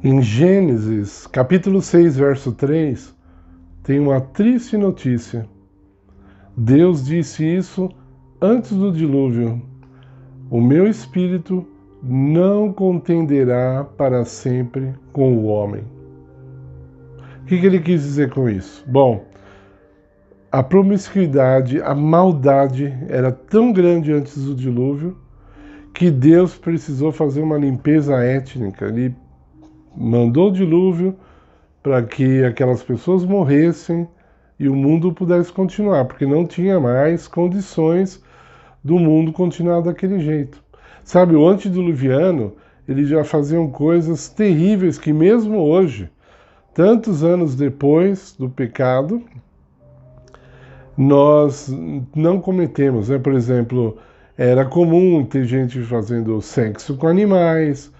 Em Gênesis, capítulo 6, verso 3, tem uma triste notícia. Deus disse isso antes do dilúvio. O meu espírito não contenderá para sempre com o homem. O que ele quis dizer com isso? Bom, a promiscuidade, a maldade era tão grande antes do dilúvio que Deus precisou fazer uma limpeza étnica. Ele mandou o dilúvio para que aquelas pessoas morressem e o mundo pudesse continuar, porque não tinha mais condições do mundo continuar daquele jeito. Sabe, o antediluviano, eles já faziam coisas terríveis que mesmo hoje, tantos anos depois do pecado, nós não cometemos, né? Por exemplo, era comum ter gente fazendo sexo com animais,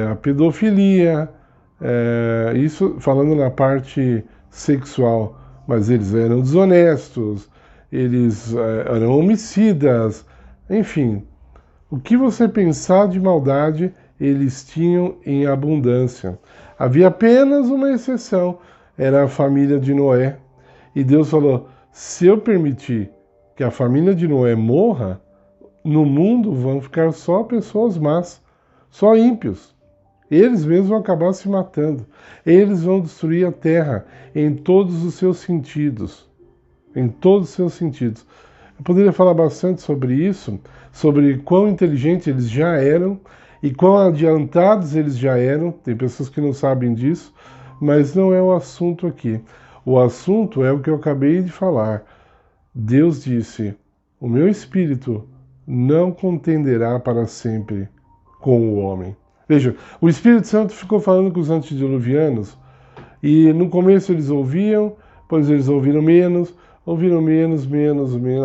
a pedofilia, isso falando na parte sexual, mas eles eram desonestos, eles eram homicidas, enfim, o que você pensar de maldade, eles tinham em abundância. Havia apenas uma exceção, era a família de Noé. E Deus falou: se eu permitir que a família de Noé morra, no mundo vão ficar só pessoas más, só ímpios. Eles mesmos vão acabar se matando. Eles vão destruir a terra em todos os seus sentidos. Em todos os seus sentidos. Eu poderia falar bastante sobre isso, sobre quão inteligentes eles já eram e quão adiantados eles já eram. Tem pessoas que não sabem disso, mas não é o assunto aqui. O assunto é o que eu acabei de falar. Deus disse: o meu espírito não contenderá para sempre com o homem. Veja, o Espírito Santo ficou falando com os antediluvianos e no começo eles ouviam, depois eles ouviram menos,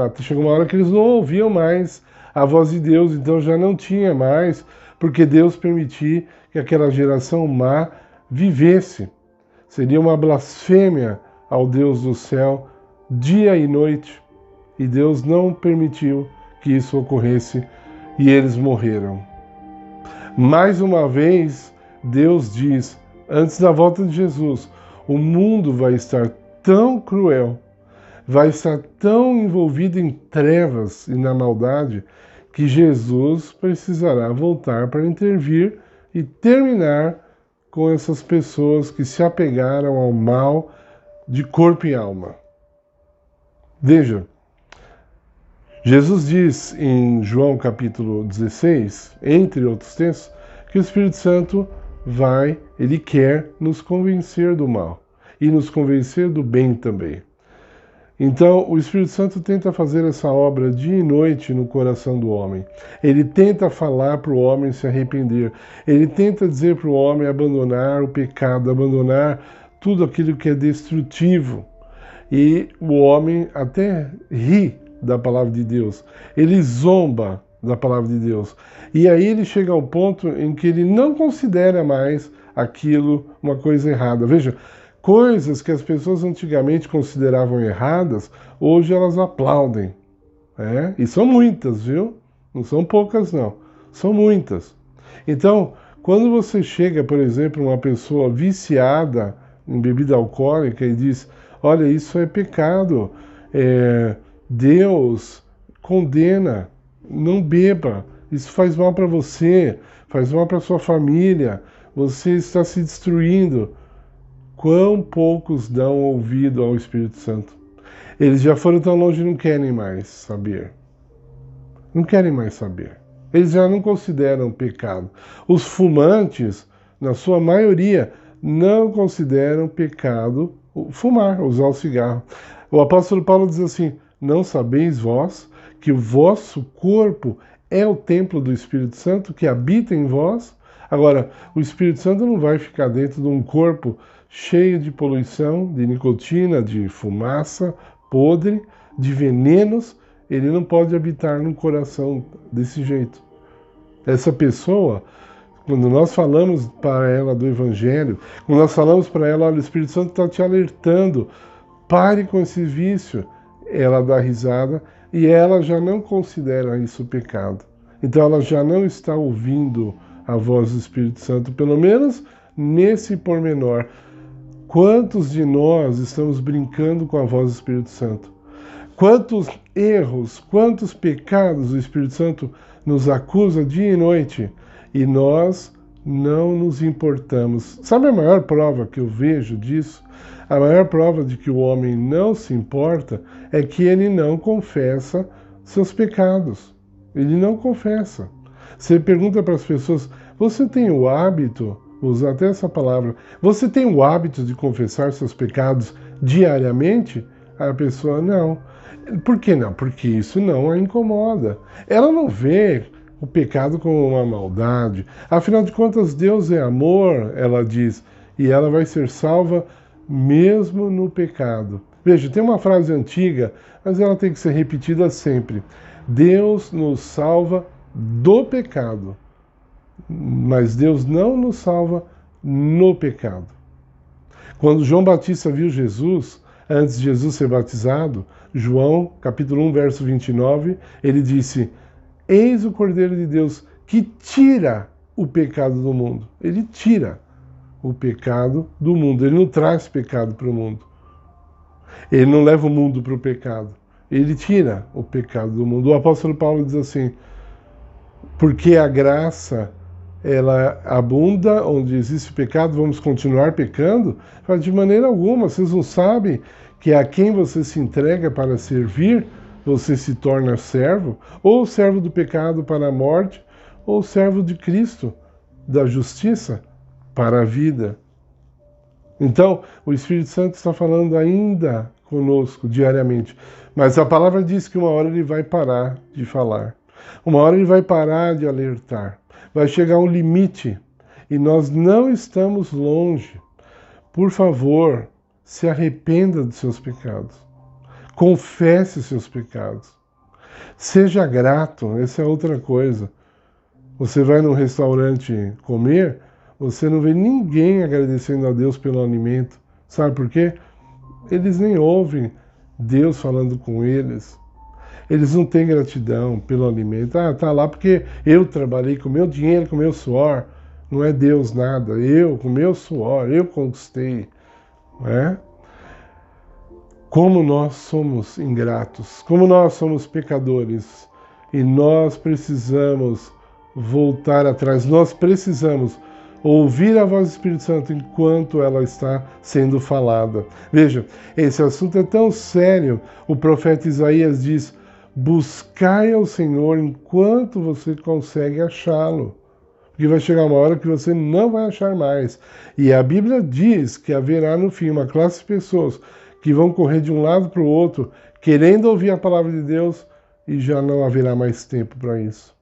até chegou uma hora que eles não ouviam mais a voz de Deus, então já não tinha mais, porque Deus permitiu que aquela geração má vivesse. Seria uma blasfêmia ao Deus do céu, dia e noite, e Deus não permitiu que isso ocorresse, e eles morreram. Mais uma vez, Deus diz, antes da volta de Jesus, o mundo vai estar tão cruel, vai estar tão envolvido em trevas e na maldade, que Jesus precisará voltar para intervir e terminar com essas pessoas que se apegaram ao mal de corpo e alma. Veja, Jesus diz em João capítulo 16, entre outros textos, que o Espírito Santo ele quer nos convencer do mal e nos convencer do bem também. Então, o Espírito Santo tenta fazer essa obra dia e noite no coração do homem. Ele tenta falar para o homem se arrepender. Ele tenta dizer para o homem abandonar o pecado, abandonar tudo aquilo que é destrutivo. E o homem até ri da palavra de Deus. Ele zomba da palavra de Deus. E aí ele chega ao ponto em que ele não considera mais aquilo uma coisa errada. Veja, coisas que as pessoas antigamente consideravam erradas, hoje elas aplaudem. E são muitas, viu? Não são poucas, não. São muitas. Então, quando você chega, por exemplo, uma pessoa viciada em bebida alcoólica e diz: olha, isso é pecado, Deus condena, não beba, isso faz mal para você, faz mal para sua família, você está se destruindo. Quão poucos dão ouvido ao Espírito Santo. Eles já foram tão longe e não querem mais saber. Não querem mais saber. Eles já não consideram pecado. Os fumantes, na sua maioria, não consideram pecado fumar, usar o cigarro. O apóstolo Paulo diz assim: não sabeis vós que o vosso corpo é o templo do Espírito Santo que habita em vós? Agora, o Espírito Santo não vai ficar dentro de um corpo cheio de poluição, de nicotina, de fumaça podre, de venenos. Ele não pode habitar num coração desse jeito. Essa pessoa, quando nós falamos para ela do Evangelho, quando nós falamos para ela: olha, o Espírito Santo está te alertando, pare com esse vício, ela dá risada e ela já não considera isso pecado. Então ela já não está ouvindo a voz do Espírito Santo, pelo menos nesse pormenor. Quantos de nós estamos brincando com a voz do Espírito Santo? Quantos erros, quantos pecados o Espírito Santo nos acusa dia e noite e nós não nos importamos. Sabe a maior prova que eu vejo disso? A maior prova de que o homem não se importa é que ele não confessa seus pecados. Ele não confessa. Você pergunta para as pessoas, você tem o hábito, vou usar até essa palavra, você tem o hábito de confessar seus pecados diariamente? A pessoa, não. Por que não? Porque isso não a incomoda. Ela não vê o pecado como uma maldade. Afinal de contas, Deus é amor, ela diz, e ela vai ser salva mesmo no pecado. Veja, tem uma frase antiga, mas ela tem que ser repetida sempre. Deus nos salva do pecado, mas Deus não nos salva no pecado. Quando João Batista viu Jesus, antes de Jesus ser batizado, João, capítulo 1, verso 29, ele disse, eis o Cordeiro de Deus que tira o pecado do mundo. Ele tira o pecado do mundo. Ele não traz pecado para o mundo. Ele não leva o mundo para o pecado. Ele tira o pecado do mundo. O apóstolo Paulo diz assim, porque a graça, ela abunda onde existe pecado, vamos continuar pecando? De maneira alguma, vocês não sabem que a quem você se entrega para servir, você se torna servo, ou servo do pecado para a morte, ou servo de Cristo, da justiça para a vida. Então, o Espírito Santo está falando ainda conosco diariamente, mas a palavra diz que uma hora ele vai parar de falar, uma hora ele vai parar de alertar, vai chegar um limite e nós não estamos longe. Por favor, se arrependa dos seus pecados. Confesse seus pecados. Seja grato, essa é outra coisa. Você vai num restaurante comer, você não vê ninguém agradecendo a Deus pelo alimento. Sabe por quê? Eles nem ouvem Deus falando com eles. Eles não têm gratidão pelo alimento. Ah, tá lá porque eu trabalhei com meu dinheiro, com meu suor. Não é Deus nada. Eu, com meu suor, eu conquistei. Não é? Como nós somos ingratos, como nós somos pecadores e nós precisamos voltar atrás, nós precisamos ouvir a voz do Espírito Santo enquanto ela está sendo falada. Veja, esse assunto é tão sério, o profeta Isaías diz, buscai ao Senhor enquanto você consegue achá-lo, porque vai chegar uma hora que você não vai achar mais. E a Bíblia diz que haverá no fim uma classe de pessoas que vão correr de um lado para o outro, querendo ouvir a palavra de Deus, e já não haverá mais tempo para isso.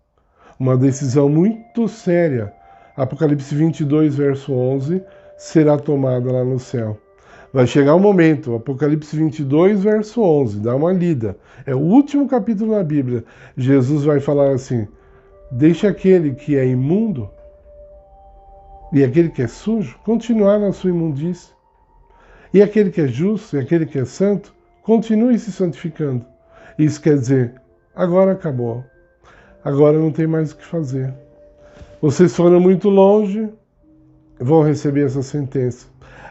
Uma decisão muito séria, Apocalipse 22, verso 11, será tomada lá no céu. Vai chegar um momento, Apocalipse 22, verso 11, dá uma lida, é o último capítulo da Bíblia. Jesus vai falar assim, deixe aquele que é imundo e aquele que é sujo continuar na sua imundície. E aquele que é justo e aquele que é santo, continue se santificando. Isso quer dizer, agora acabou. Agora não tem mais o que fazer. Vocês foram muito longe, vão receber essa sentença.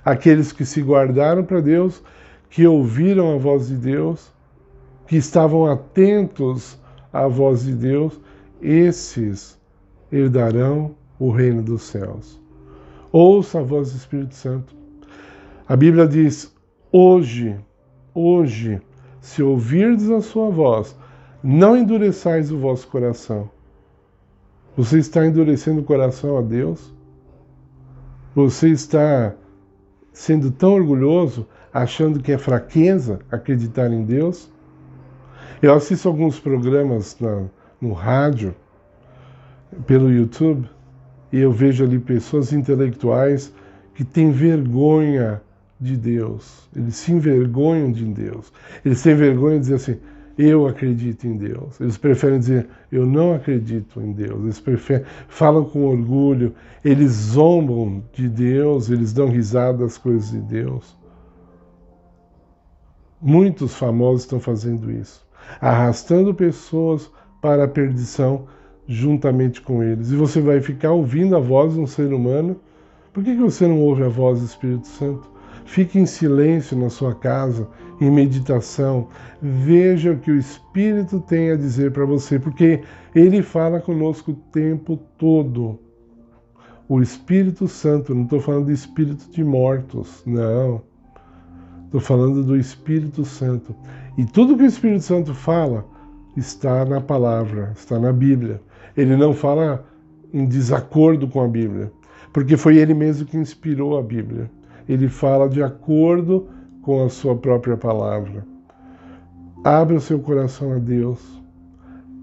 Aqueles que se guardaram para Deus, que ouviram a voz de Deus, que estavam atentos à voz de Deus, esses herdarão o reino dos céus. Ouça a voz do Espírito Santo. A Bíblia diz, hoje, se ouvirdes a sua voz, não endureçais o vosso coração. Você está endurecendo o coração a Deus? Você está sendo tão orgulhoso, achando que é fraqueza acreditar em Deus? Eu assisto alguns programas no rádio, pelo YouTube, e eu vejo ali pessoas intelectuais que têm vergonha de Deus. Eles se envergonham de Deus. Eles têm vergonha de dizer assim, eu acredito em Deus. Eles preferem dizer, eu não acredito em Deus. Eles falam com orgulho, eles zombam de Deus, eles dão risada das coisas de Deus. Muitos famosos estão fazendo isso, arrastando pessoas para a perdição juntamente com eles. E você vai ficar ouvindo a voz de um ser humano Por que você não ouve a voz do Espírito Santo? Fique em silêncio na sua casa, em meditação. Veja o que o Espírito tem a dizer para você, porque ele fala conosco o tempo todo. O Espírito Santo, não estou falando de espírito de mortos, não. Estou falando do Espírito Santo. E tudo que o Espírito Santo fala está na palavra, está na Bíblia. Ele não fala em desacordo com a Bíblia, porque foi ele mesmo que inspirou a Bíblia. Ele fala de acordo com a sua própria palavra. Abra o seu coração a Deus.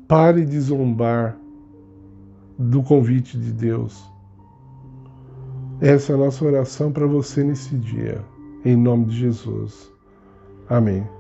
Pare de zombar do convite de Deus. Essa é a nossa oração para você nesse dia. Em nome de Jesus. Amém.